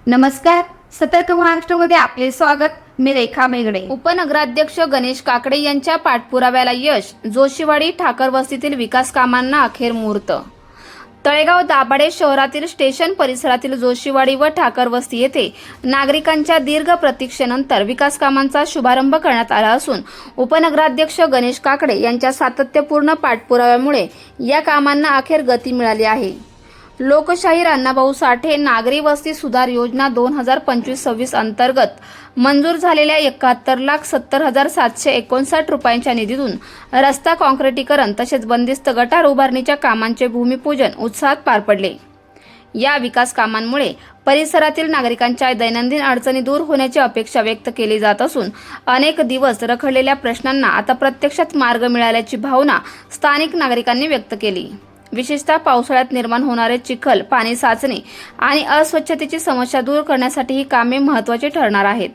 नमस्कार, सतर्क महाराष्ट्रामध्ये आपले स्वागत. मी रेखा मेगडे. उपनगराध्यक्ष गणेश काकडे यांच्या पाठपुराव्याला यश. जोशीवाडी ठाकर वस्तीतील विकास कामांना अखेर मुहूर्त. तळेगाव दाभाडे शहरातील स्टेशन परिसरातील जोशीवाडी व ठाकर वस्ती येथे नागरिकांच्या दीर्घ प्रतीक्षेनंतर विकास कामांचा शुभारंभ करण्यात आला असून उपनगराध्यक्ष गणेश काकडे यांच्या सातत्यपूर्ण पाठपुराव्यामुळे या कामांना अखेर गती मिळाली आहे. लोकशाहीर अण्णाभाऊ साठे नागरी वस्ती सुधार योजना 2025-26 अंतर्गत मंजूर झालेल्या 71,70,759 रुपयांच्या निधीतून रस्ता काँक्रिटीकरण तसेच बंदिस्त गटार उभारणीच्या कामांचे भूमिपूजन उत्साहात पार पडले. या विकास कामांमुळे परिसरातील नागरिकांच्या दैनंदिन अडचणी दूर होण्याची अपेक्षा व्यक्त केली जात असून अनेक दिवस रखडलेल्या प्रश्नांना आता प्रत्यक्षात मार्ग मिळाल्याची भावना स्थानिक नागरिकांनी व्यक्त केली. विशेषतः पावसाळ्यात निर्माण होणारे चिखल, पाणी साचणे आणि अस्वच्छतेची समस्या दूर करण्यासाठी ही कामे महत्त्वाची ठरणार आहेत.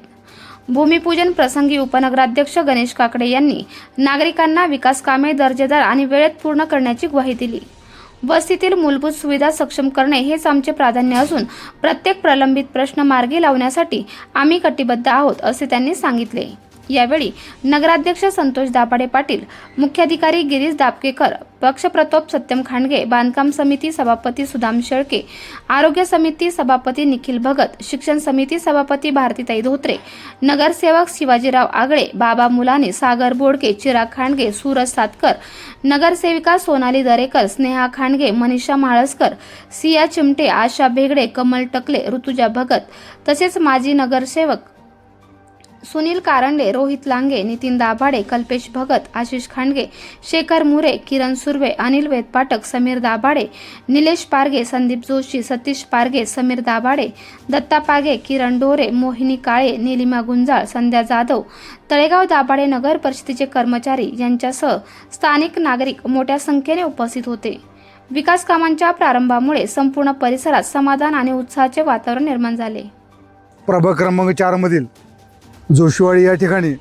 भूमिपूजन प्रसंगी उपनगराध्यक्ष गणेश काकडे यांनी नागरिकांना विकास कामे दर्जेदार आणि वेळेत पूर्ण करण्याची ग्वाही दिली. वस्तीतील मूलभूत सुविधा सक्षम करणे हेच आमचे प्राधान्य असून प्रत्येक प्रलंबित प्रश्न मार्गी लावण्यासाठी आम्ही कटिबद्ध आहोत, असे त्यांनी सांगितले. यावेळी नगराध्यक्ष संतोष दाभाडे पाटील, मुख्याधिकारी गिरीश दापकेकर, पक्षप्रतोप सत्यम खांडगे, बांधकाम समिती सभापती सुदाम शेळके, आरोग्य समिती सभापती निखिल भगत, शिक्षण समिती सभापती भारतीताई धोत्रे, नगरसेवक शिवाजीराव आगळे, बाबा मुलाने, सागर बोडके, चिराग खांडगे, सूरज सातकर, नगरसेविका सोनाली दरेकर, स्नेहा खांडगे, मनीषा म्हाळसकर, सिया चिमटे, आशा भेगडे, कमल टकले, ऋतुजा भगत तसेच माजी नगरसेवक सुनील कारंडे, रोहित लांगे, नितीन दाभाडे, कल्पेश भगत, आशिष खांडगे, शेखर मुरे, किरण सुर्वे, अनिल वेदपाठक, समीर दाभाडे, निलेश पारगे, संदीप जोशी, सतीश पारगे, समीर दाभाडे, दत्ता पागे, किरण डोरे, मोहिनी काळे, निलिमा गुंजाळ, संध्या जाधव, तळेगाव दाभाडे नगर परिषदेचे कर्मचारी यांच्यासह स्थानिक नागरिक मोठ्या संख्येने उपस्थित होते. विकास कामांच्या प्रारंभामुळे संपूर्ण परिसरात समाधान आणि उत्साहाचे वातावरण निर्माण झाले. प्रभाग क्रमांक 4 मधील जोशीवाडी या ठिकाणी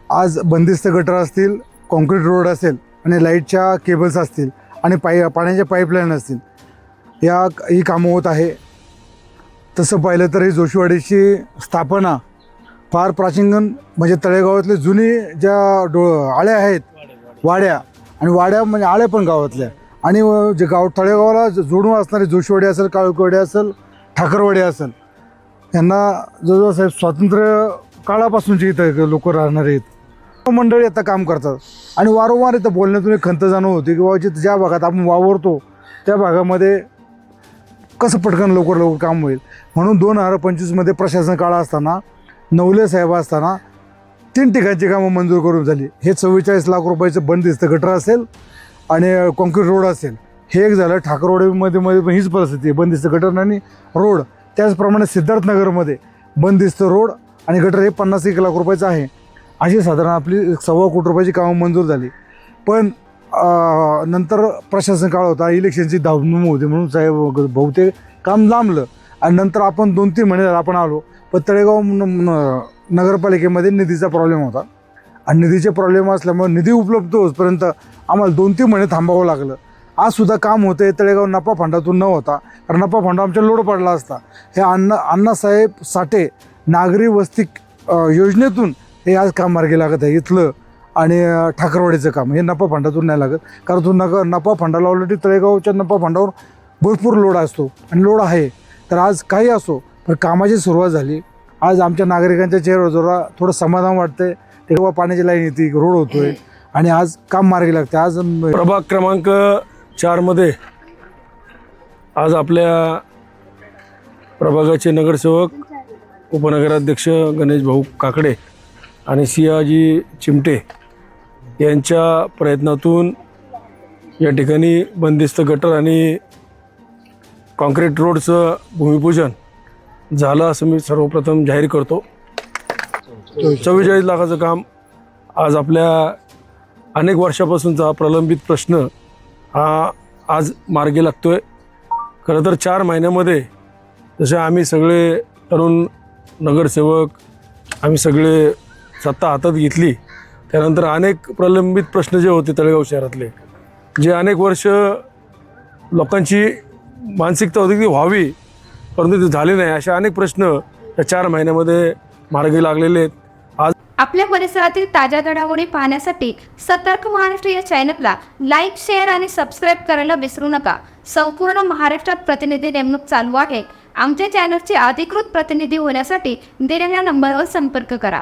आज बंदिस्त गटर असतील, कॉन्क्रीट रोड असेल आणि लाईटच्या केबल्स असतील आणि पाण्याच्या पाईपलाईन असतील, ही कामं होत आहे. तसं पाहिलं तर ही जोशीवाडीची स्थापना फार प्राचीन म्हणजे तळेगावातले जुनी ज्या आळ्या आहेत, वाड्या आणि वाड्या म्हणजे आळ्या पण गावातल्या आणि जे तळेगावाला जोडून असणारे जोशीवाडी असेल, काळुकवाडी असेल, ठाकरवाडी असेल, यांना जवळजवळ साहेब स्वातंत्र्य काळापासूनचे इथं लोक राहणार आहेत. मंडळी आता काम करतात आणि वारंवार इथं बोलण्यातून एक खंत जाणवत होती की बाबा ज्या भागात आपण वावरतो त्या भागामध्ये कसं पटकन लवकर काम होईल. म्हणून 2025मध्ये प्रशासन काळ असताना, नवले साहेब असताना 3 ठिकाणची कामं मंजूर करून झाली. हे 44 लाख रुपयाचं बंदिस्त गटर असेल आणि कॉन्क्रीट रोड असेल, हे एक झालं. ठाकरवाडीमध्ये पण हीच परिस्थिती आहे, बंदिस्त गटर आणि रोड. त्याचप्रमाणे सिद्धार्थनगरमध्ये बंदिस्त रोड आणि गटर हे 51 लाख रुपयाचं आहे. अशी साधारण आपली 1.25 कोटी रुपयाची कामं मंजूर झाली. पण नंतर प्रशासन काळ होता, इलेक्शनची धावधूम होती म्हणून साहेब बहुतेक काम लांबलं आणि नंतर आपण 2-3 महिने आपण आलो. पण तळेगाव नगरपालिकेमध्ये निधीचा प्रॉब्लेम होता आणि निधीचे प्रॉब्लेम असल्यामुळे निधी उपलब्ध होतपर्यंत आम्हाला 2-3 महिने थांबावं लागलं. आजसुद्धा काम होते तळेगाव नफा फंडातून न होता, कारण नफा फंड आमच्या लोड पडला असता. हे अण्णासाहेब साठे नागरी वस्ती योजनेतून हे आज काम मार्गी लागत आहे इथलं. आणि ठाकरवाडीचं काम हे नफा फंडातून नाही लागत, कारण तो नफा फंडाला ऑलरेडी तळेगावच्या नफा फंडावर भरपूर लोड असतो आणि लोड आहे. तर आज काही असो पण कामाची सुरुवात झाली. आज आमच्या नागरिकांच्या चेहऱ्यावर थोडं समाधान वाटतंय. तेव्हा पाण्याची लाईन येते, रोड होतोय आणि आज काम मार्गी लागते. आज प्रभाग क्रमांक 4 मध्ये आज आपल्या प्रभागाचे नगरसेवक, उपनगराध्यक्ष गणेश भाऊ काकडे आणि सियाजी चिमटे यांच्या प्रयत्नातून या ठिकाणी बंदिस्त गटर आणि कॉन्क्रीट रोडचं भूमिपूजन झालं असं मी सर्वप्रथम जाहीर करतो. 44 लाखाचं काम आज आपल्या अनेक वर्षापासूनचा प्रलंबित प्रश्न हा आज मार्गी लागतोय. खरं तर 4 महिन्यामध्ये जसे आम्ही सगळे तरुण नगरसेवक आम्ही सगळे सत्ता हातात घेतली, त्यानंतर अनेक प्रलंबित प्रश्न जे होते तळेगाव शहरातले, जे अनेक वर्ष लोकांची मानसिकता होती की व्हावी, परंतु ते झाले नाही. अशा अनेक प्रश्न या 4 महिन्यामध्ये मार्गी लागलेले आहेत. आज आपल्या परिसरातील ताज्या घडामोडी पाहण्यासाठी सतर्क महाराष्ट्र या चॅनलला लाईक, शेअर आणि सबस्क्राईब करायला विसरू नका. संपूर्ण महाराष्ट्रात प्रतिनिधी नेमणूक चालू आहे. आमच्या चॅनलचे अधिकृत प्रतिनिधी होण्यासाठी दिलेल्या नंबरवर संपर्क करा.